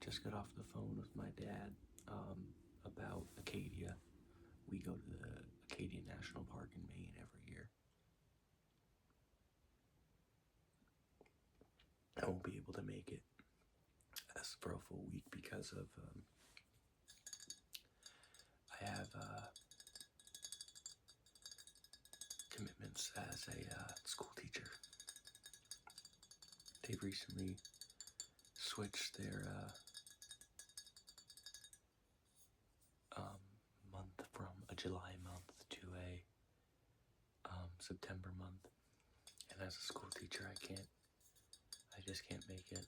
just got off the phone with my dad about Acadia. We go to the Acadia National Park in Maine every year. I won't be able to make it as for a full week because of I have commitments as a school teacher. They've recently switched their month from a July month to a September month, and as a school teacher, I just can't make it.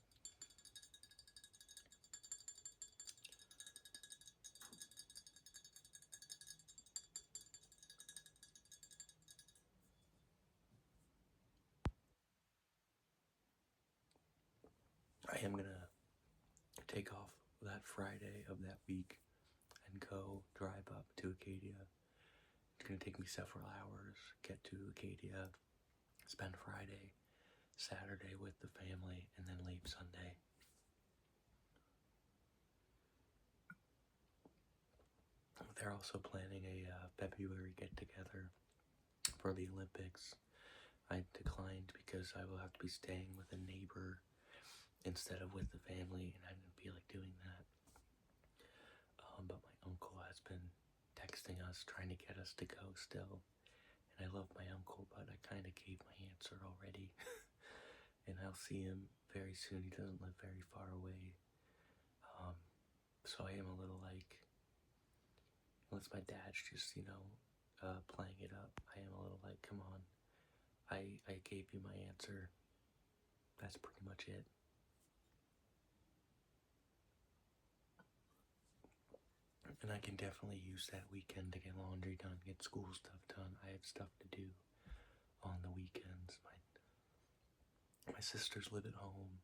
I am gonna take off that Friday of that week and go drive up to Acadia. It's gonna take me several hours, get to Acadia, spend Friday, Saturday with the family, and then leave Sunday. They're also planning a February get-together for the Olympics. I declined because I will have to be staying with a neighbor instead of with the family, and I didn't feel like doing that. But my uncle has been texting us, trying to get us to go still. And I love my uncle, but I kind of gave my answer already. And I'll see him very soon. He doesn't live very far away. So I am a little like, unless my dad's just, playing it up, I am a little like, come on, I gave you my answer. That's pretty much it. And I can definitely use that weekend to get laundry done, get school stuff done. I have stuff to do on the weekends. My sisters live at home.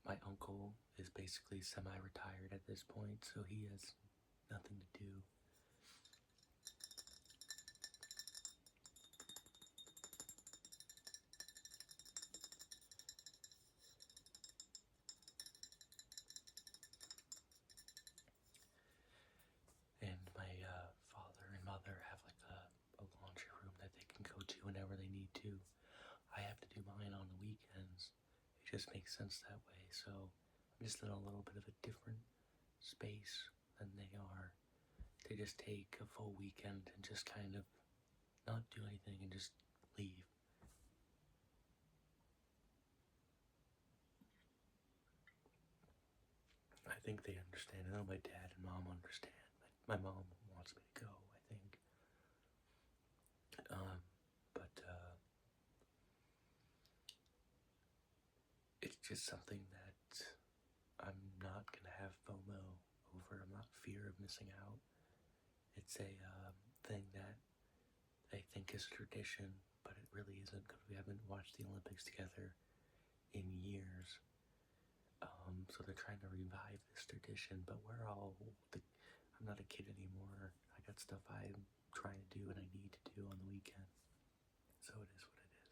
My uncle is basically semi-retired at this point, so he has nothing to do. And my father and mother have like a laundry room that they can go to whenever they need to. I have to do mine on the weekends. It just makes sense that way. So I'm just in a little bit of a different space than they are. They just take a full weekend and just kind of not do anything and just leave. I think they understand. I know my dad and mom understand. My mom wants me to go, I think. But it's just something that I'm not gonna have FOMO over. I'm not fear of missing out. It's a thing that I think is a tradition, but it really isn't because we haven't watched the Olympics together in years. So they're trying to revive this tradition, but I'm not a kid anymore. I got stuff I'm trying to do and I need to do on the weekend. So it is what it is.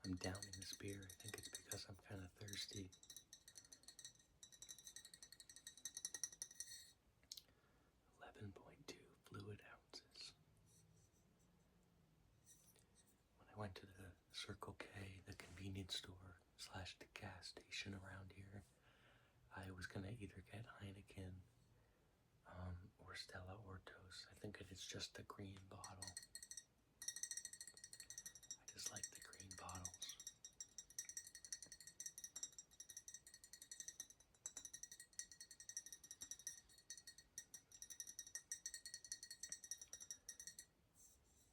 I'm downing this beer. I think it's because I'm kind of thirsty. 11.2 fluid ounces. When I went to the Circle K, the convenience store / the gas station around here, I was gonna either get Heineken or Stella Ortos. I think it is just the green bottle. I just like the green bottles.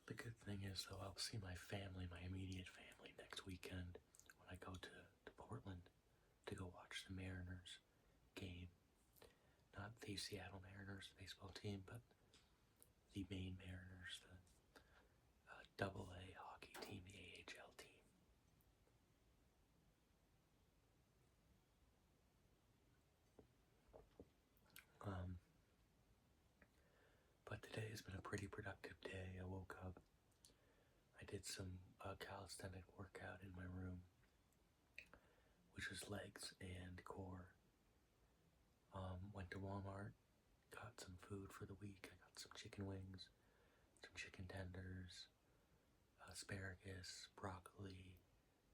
The good thing is, though, I'll see my family, my immediate family, next weekend when I go to Portland to go watch the Mariners game. Not the Seattle Mariners, the baseball team, but the Maine Mariners, the AA hockey team, the AHL team. But the Today has been a pretty productive day. I woke up, I did some calisthenic workout in my room, which was legs and core. Went to Walmart, got some food for the week. I got some chicken wings, some chicken tenders, asparagus, broccoli,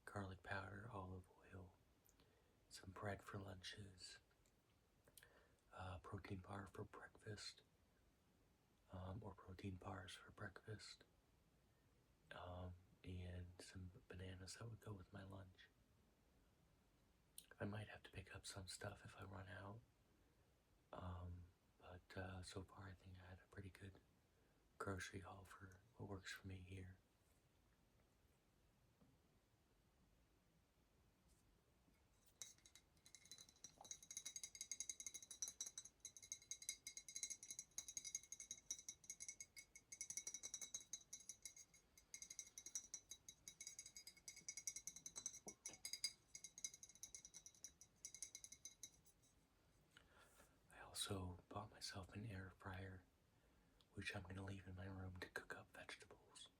garlic powder, olive oil, some bread for lunches, protein bar for breakfast, or protein bars for breakfast, and some bananas that would go with my lunch. I might have to pick up some stuff if I run out, but so far I think I had a pretty good grocery haul for what works for me here. I also bought myself an air fryer, which I'm going to leave in my room to cook up vegetables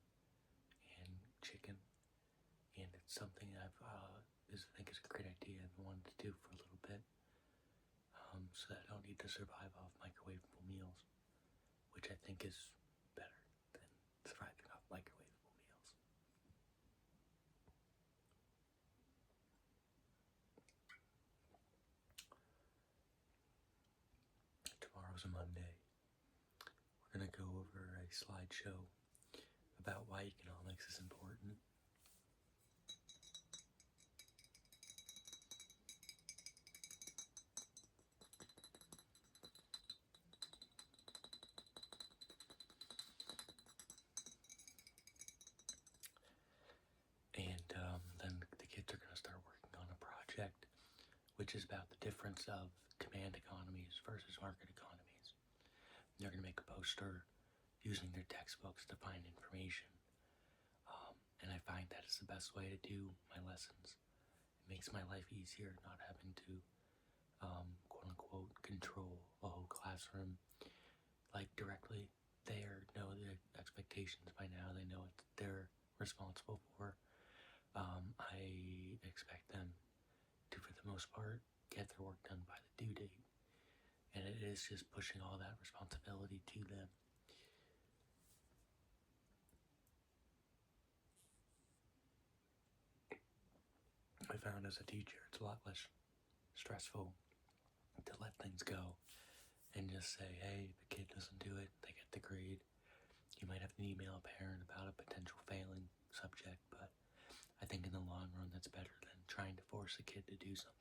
and chicken. And it's something I think is a great idea and wanted to do for a little bit, so that I don't need to survive off microwavable meals, which I think is better than surviving off microwavable meals. Tomorrow's a Monday. We're going to go over a slideshow about why economics is important. And then the kids are going to start working on a project which is about the difference of command economies versus market economies. They're going to make a poster using their textbooks to find information. And I find that is the best way to do my lessons. It makes my life easier not having to, quote unquote, control a whole classroom like directly. They know the expectations by now. They know what they're responsible for. I expect them to, for the most part, get their work done by the due date. And it is just pushing all that responsibility to them. I found as a teacher, it's a lot less stressful to let things go and just say, hey, the kid doesn't do it, they get the grade. You might have to email a parent about a potential failing subject, but I think in the long run that's better than trying to force a kid to do something.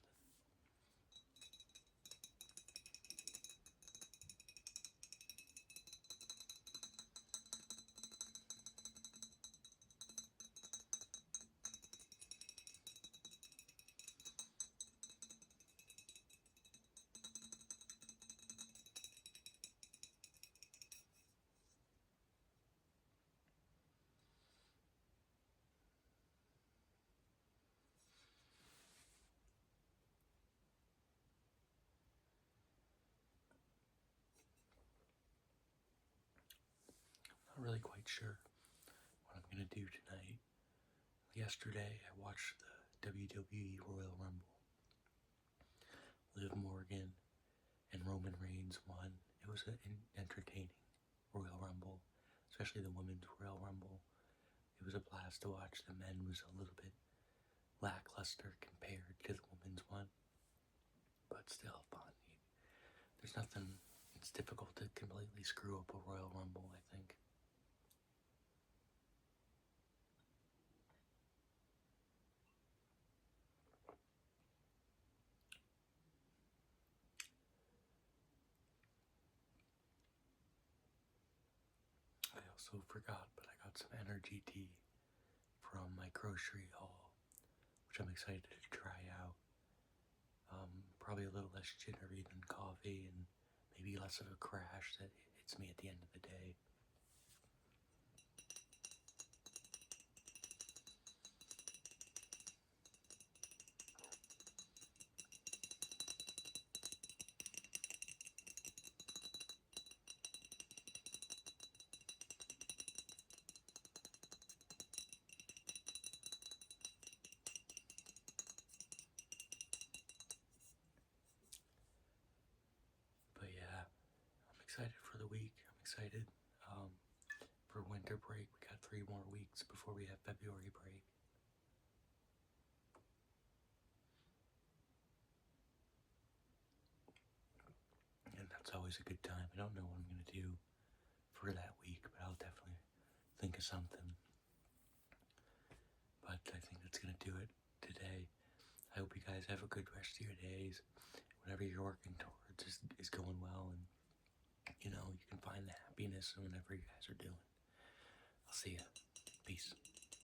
Not really quite sure what I'm going to do tonight. Yesterday, I watched the WWE Royal Rumble. Liv Morgan and Roman Reigns won. It was an entertaining Royal Rumble, especially the Women's Royal Rumble. It was a blast to watch. The men was a little bit lackluster compared to the women's one, but still fun. There's nothing, it's difficult to completely screw up a Royal Rumble, I think. I also forgot, but I got some energy tea from my grocery haul, which I'm excited to try out. Probably a little less jittery than coffee and maybe less of a crash that hits me at the end of the day. the week. I'm excited. For winter break, we got 3 more weeks before we have February break. And that's always a good time. I don't know what I'm going to do for that week, but I'll definitely think of something. But I think that's going to do it today. I hope you guys have a good rest of your days. Whatever you're working towards is going well, and you can find the happiness in whatever you guys are doing. I'll see ya.